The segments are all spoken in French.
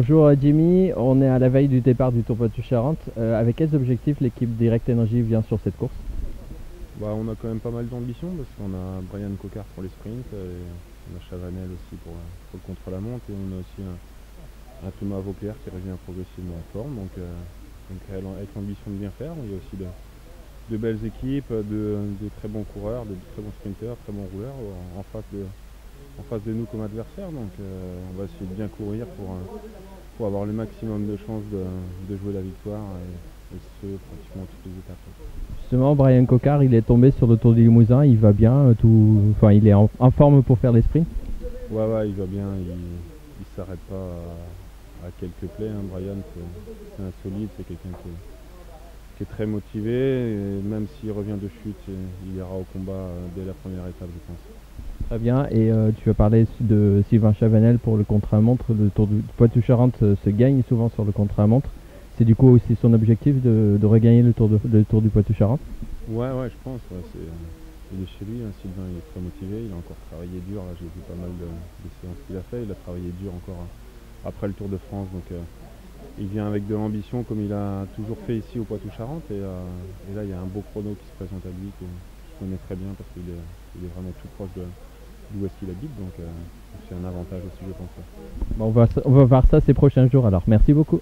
Bonjour Jimmy, on est à la veille du départ du Tour Poitou-Charentes. Avec quels objectifs l'équipe Direct Energy vient sur cette course? On a quand même pas mal d'ambition parce qu'on a Brian Coquard pour les sprints, et on a Chavanel aussi pour le contre-la-montre, et on a aussi un Thomas Vauclair qui revient progressivement en forme, donc avec l'ambition de bien faire. Il y a aussi de belles équipes, de très bons coureurs, de très bons sprinteurs, très bons rouleurs en face de nous comme adversaires, donc on va essayer de bien courir pour avoir le maximum de chances de jouer la victoire, et ce pratiquement toutes les étapes. Justement, Brian Coquard, il est tombé sur le Tour du Limousin, il va bien, il est en forme pour faire les sprints? Ouais, il va bien, il s'arrête pas à quelques plaies, hein. Brian, c'est un solide, c'est quelqu'un qui est très motivé, et même s'il revient de chute, il ira au combat dès la première étape, je pense. Très bien, et tu as parlé de Sylvain Chavanel pour le contre-la-montre. Le Tour du Poitou-Charentes se gagne souvent sur le contre-la-montre. C'est du coup aussi son objectif de regagner le Tour du Poitou-Charentes? Ouais, je pense. Ouais, il est chez lui, hein. Sylvain, il est très motivé, il a encore travaillé dur. Là, j'ai vu pas mal de séances qu'il a fait. Il a travaillé dur encore après le Tour de France. Donc il vient avec de l'ambition comme il a toujours fait ici au Poitou-Charentes. Et là, il y a un beau chrono qui se présente à lui, que je connais très bien parce qu'il est vraiment tout proche d'où est-ce qu'il habite. Donc c'est un avantage aussi, je pense. Bon, on va voir ça ces prochains jours alors. Merci beaucoup.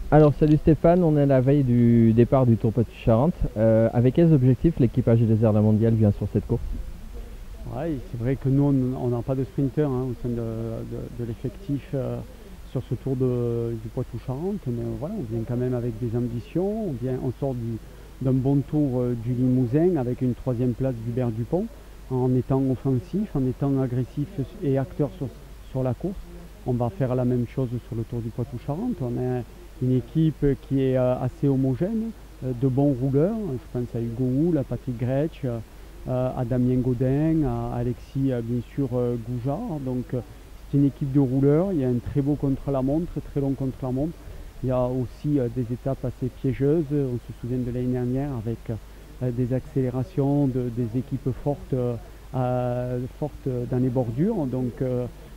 Alors salut Stéphane, on est à la veille du départ du Tour Poitou-Charentes. Avec quels objectifs l'équipage des Airs Mondial vient sur cette course? Ouais, c'est vrai que nous on n'a pas de sprinter au sein de l'effectif sur ce Tour du Poitou-Charentes, mais voilà, on vient quand même avec des ambitions, on sort d'un bon tour du Limousin avec une 3e place d'Hubert Dupont, en étant offensif, en étant agressif et acteur sur la course. On va faire la même chose sur le Tour du Poitou-Charentes. On a une équipe qui est assez homogène, de bons rouleurs. Je pense à Hugo Houle, à Patrick Gretsch, à Damien Godin, à Alexis bien sûr Goujard. Donc c'est une équipe de rouleurs. Il y a un très beau contre-la-montre, très long contre-la-montre. Il y a aussi des étapes assez piégeuses. On se souvient de l'année dernière avec des accélérations des équipes fortes dans les bordures. Donc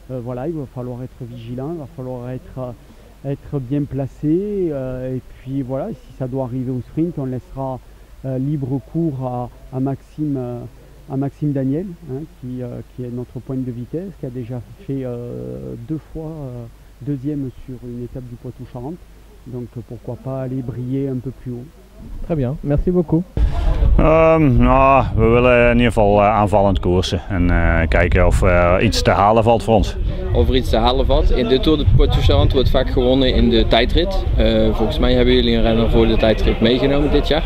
voilà, il va falloir être vigilant, il va falloir être bien placé, et puis voilà, si ça doit arriver au sprint, on laissera libre cours à Maxime Daniel, hein, qui est notre pointe de vitesse, qui a déjà fait 2 fois 2e sur une étape du Poitou-Charentes, donc pourquoi pas aller briller un peu plus haut. Très bien, merci beaucoup. We willen in ieder geval aanvallend koersen en kijken of iets te halen valt voor ons. Of er iets te halen valt. In de Tour de Poitou-Charentes wordt vaak gewonnen in de tijdrit. Volgens mij hebben jullie een renner voor de tijdrit meegenomen dit jaar.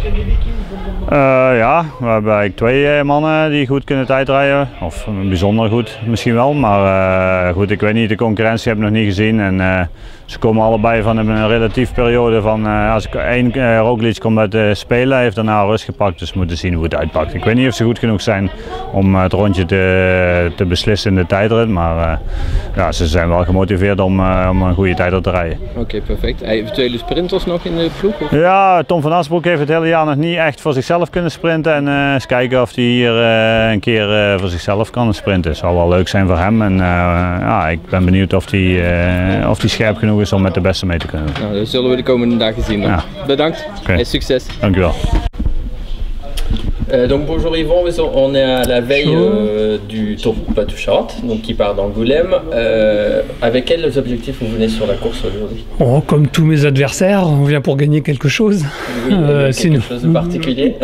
Ja, we hebben eigenlijk 2 mannen die goed kunnen tijdrijden. Of bijzonder goed misschien wel. Maar goed, ik weet niet, de concurrentie heb ik nog niet gezien. En ze komen allebei van een relatief periode van, als ik Roglic komt uit de Spelen, heeft daarna rust gepakt. Dus we moeten zien hoe het uitpakt. Ik weet niet of ze goed genoeg zijn om het rondje te beslissen in de tijdrit. Maar ja, ze zijn wel gemotiveerd om een goede tijdrit te rijden. Oké, perfect. Eventuele sprinters nog in de ploeg? Of? Ja, Tom van Asbroek heeft het hele jaar nog niet echt voor zichzelf kunnen sprinten. En eens kijken of hij hier een keer voor zichzelf kan sprinten. Het zal wel leuk zijn voor hem. En ja, ik ben benieuwd of hij scherp genoeg is om met de beste mee te kunnen doen. Nou, dat zullen we de komende dagen zien dan. Ja. Bedankt et succes. Dank u wel. Donc bonjour Yvon, on est à la veille du Tour Poitou-Charentes, donc qui part d'Angoulême. Avec quels objectifs vous venez sur la course aujourd'hui? Comme tous mes adversaires, on vient pour gagner quelque chose. Oui, quelque chose de particulier?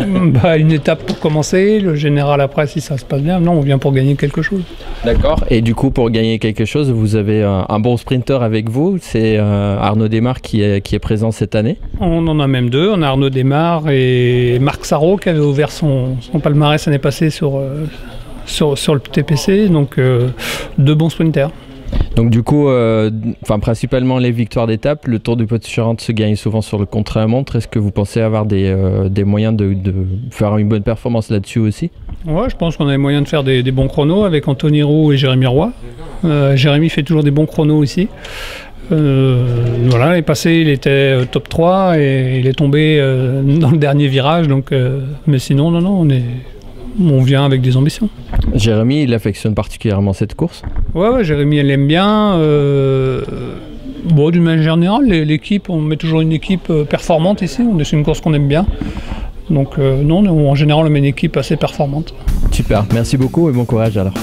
Une étape pour commencer, le général après si ça se passe bien. Non, on vient pour gagner quelque chose. D'accord, et du coup pour gagner quelque chose, vous avez un bon sprinter avec vous, c'est Arnaud Desmar qui est présent cette année? On en a même 2, on a Arnaud Desmar et Marc Sarrault qui avait ouvert son palmarès l'année passée sur le TPC, donc 2 bons sprinters. Donc du coup, principalement les victoires d'étape, le Tour du Poitou-Charentes se gagne souvent sur le contre-la-montre. Est-ce que vous pensez avoir des moyens de faire une bonne performance là-dessus aussi? Ouais, je pense qu'on a les moyens de faire des bons chronos avec Anthony Roux et Jérémy Roy. Jérémy fait toujours des bons chronos aussi. Voilà, l'année passée il était top 3 et il est tombé dans le dernier virage, donc, mais sinon non, on vient avec des ambitions. Jérémy, il affectionne particulièrement cette course? Ouais, Jérémy elle aime bien. Bon, d'une manière générale, l'équipe, on met toujours une équipe performante ici. C'est une course qu'on aime bien. Donc non, en général, on met une équipe assez performante. Super, merci beaucoup et bon courage alors.